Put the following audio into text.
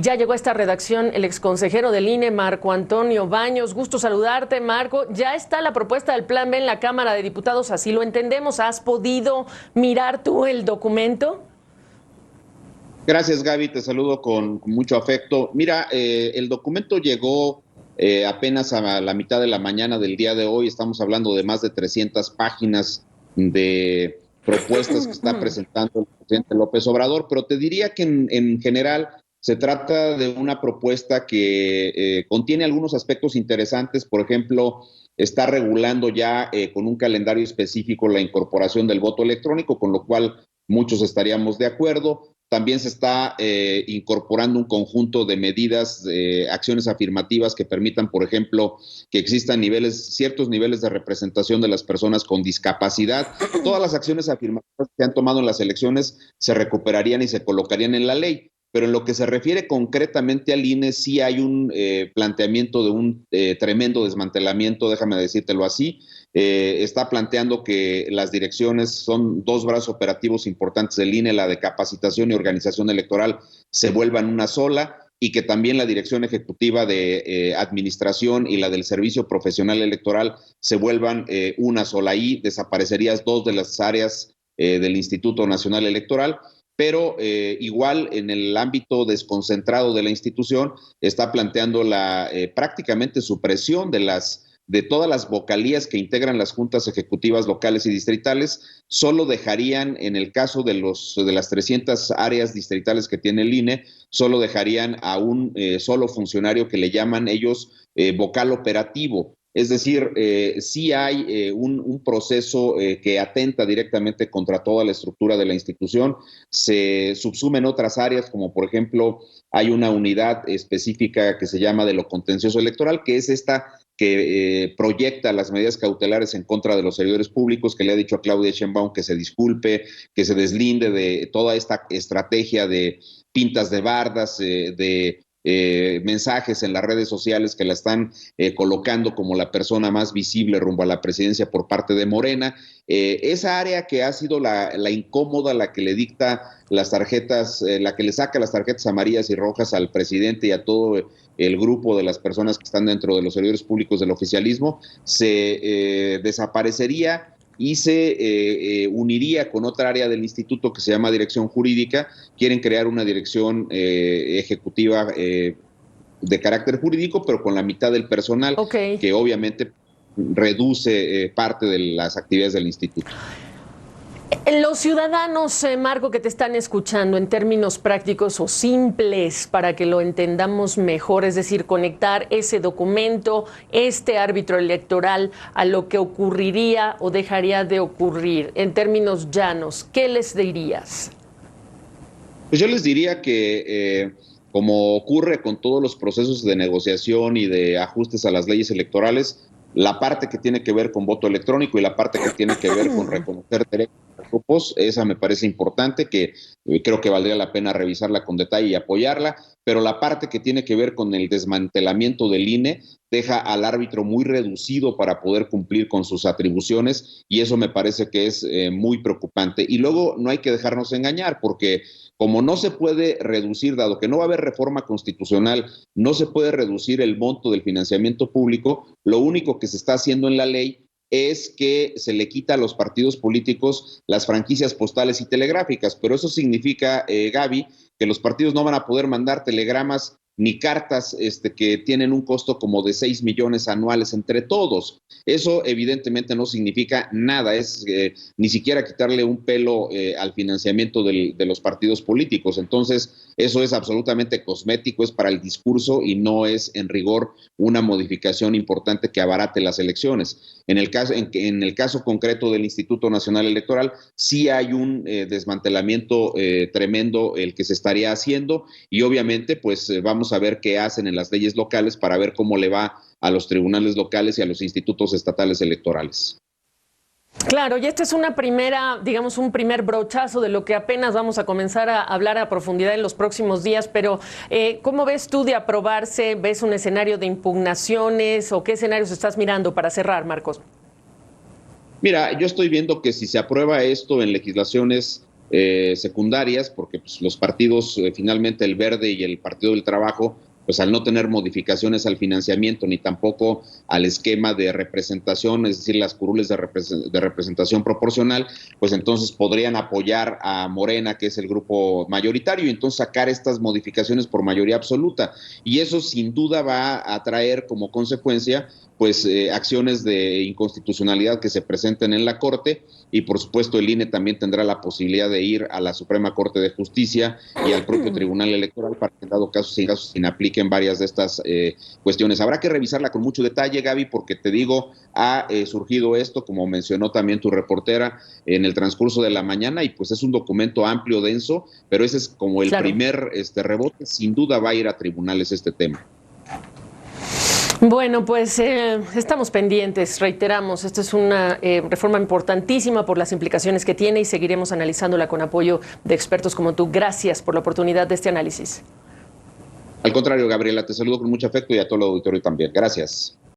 Ya llegó a esta redacción el exconsejero del INE, Marco Antonio Baños. Gusto saludarte, Marco. Ya está la propuesta del Plan B en la Cámara de Diputados, así lo entendemos. ¿Has podido mirar tú el documento? Gracias, Gaby, te saludo con mucho afecto. Mira, el documento llegó apenas a la mitad de la mañana del día de hoy. Estamos hablando de más de 300 páginas de propuestas que está presentando el presidente López Obrador, pero te diría que en general se trata de una propuesta que contiene algunos aspectos interesantes. Por ejemplo, está regulando ya con un calendario específico la incorporación del voto electrónico, con lo cual muchos estaríamos de acuerdo. También se está incorporando un conjunto de medidas, acciones afirmativas que permitan, por ejemplo, que existan ciertos niveles de representación de las personas con discapacidad. Todas las acciones afirmativas que han tomado en las elecciones se recuperarían y se colocarían en la ley. Pero en lo que se refiere concretamente al INE, sí hay un planteamiento de un tremendo desmantelamiento, déjame decírtelo así. Está planteando que las direcciones son dos brazos operativos importantes del INE, la de capacitación y organización electoral, se vuelvan una sola, y que también la dirección ejecutiva de administración y la del servicio profesional electoral se vuelvan una sola. Ahí desaparecerían dos de las áreas del Instituto Nacional Electoral. Pero igual en el ámbito desconcentrado de la institución está planteando la prácticamente supresión de todas las vocalías que integran las juntas ejecutivas locales y distritales. Solo dejarían, en el caso de las 300 áreas distritales que tiene el INE, solo dejarían a un solo funcionario que le llaman ellos vocal operativo. Es decir, sí hay un proceso que atenta directamente contra toda la estructura de la institución. Se subsumen otras áreas, como por ejemplo hay una unidad específica que se llama de lo contencioso electoral, que es esta que proyecta las medidas cautelares en contra de los servidores públicos, que le ha dicho a Claudia Sheinbaum que se disculpe, que se deslinde de toda esta estrategia de pintas de bardas, de mensajes en las redes sociales que la están colocando como la persona más visible rumbo a la presidencia por parte de Morena. Esa área que ha sido la incómoda, la que le dicta las tarjetas, la que le saca las tarjetas amarillas y rojas al presidente y a todo el grupo de las personas que están dentro de los servidores públicos del oficialismo, se desaparecería y se uniría con otra área del instituto que se llama Dirección Jurídica. Quieren crear una dirección ejecutiva de carácter jurídico, pero con la mitad del personal, que obviamente reduce parte de las actividades del instituto. Los ciudadanos, Marco, que te están escuchando en términos prácticos o simples para que lo entendamos mejor, es decir, conectar ese documento, este árbitro electoral a lo que ocurriría o dejaría de ocurrir en términos llanos, ¿qué les dirías? Pues yo les diría que como ocurre con todos los procesos de negociación y de ajustes a las leyes electorales, la parte que tiene que ver con voto electrónico y la parte que tiene que ver con reconocer derechos de grupos, esa me parece importante, que creo que valdría la pena revisarla con detalle y apoyarla, pero la parte que tiene que ver con el desmantelamiento del INE deja al árbitro muy reducido para poder cumplir con sus atribuciones, y eso me parece que es muy preocupante. Y luego no hay que dejarnos engañar, porque como no se puede reducir, dado que no va a haber reforma constitucional, no se puede reducir el monto del financiamiento público, lo único que se está haciendo en la ley es que se le quita a los partidos políticos las franquicias postales y telegráficas, pero eso significa, Gaby, que los partidos no van a poder mandar telegramas ni cartas que tienen un costo como de 6 millones anuales entre todos. Eso evidentemente no significa nada, es ni siquiera quitarle un pelo al financiamiento de los partidos políticos. Entonces, eso es absolutamente cosmético, es para el discurso y no es en rigor una modificación importante que abarate las elecciones. En el caso concreto del Instituto Nacional Electoral, sí hay un desmantelamiento tremendo el que se estaría haciendo, y obviamente pues vamos a ver qué hacen en las leyes locales para ver cómo le va a los tribunales locales y a los institutos estatales electorales. Claro, y esta es una primera, digamos, un primer brochazo de lo que apenas vamos a comenzar a hablar a profundidad en los próximos días, pero ¿cómo ves tú de aprobarse? ¿Ves un escenario de impugnaciones o qué escenarios estás mirando para cerrar, Marcos? Mira, yo estoy viendo que si se aprueba esto en legislaciones secundarias, porque pues, los partidos, finalmente el Verde y el Partido del Trabajo, pues al no tener modificaciones al financiamiento ni tampoco al esquema de representación, es decir, las curules de representación proporcional, pues entonces podrían apoyar a Morena, que es el grupo mayoritario, y entonces sacar estas modificaciones por mayoría absoluta. Y eso sin duda va a traer como consecuencia pues acciones de inconstitucionalidad que se presenten en la Corte, y por supuesto el INE también tendrá la posibilidad de ir a la Suprema Corte de Justicia y al propio Tribunal Electoral para que en dado caso se apliquen varias de estas cuestiones. Habrá que revisarla con mucho detalle, Gaby, porque te digo, ha surgido esto, como mencionó también tu reportera, en el transcurso de la mañana, y pues es un documento amplio, denso, pero ese es como el primer rebote. Sin duda va a ir a tribunales este tema. Bueno, pues estamos pendientes, reiteramos, esta es una reforma importantísima por las implicaciones que tiene y seguiremos analizándola con apoyo de expertos como tú. Gracias por la oportunidad de este análisis. Al contrario, Gabriela, te saludo con mucho afecto y a todo el auditorio también. Gracias.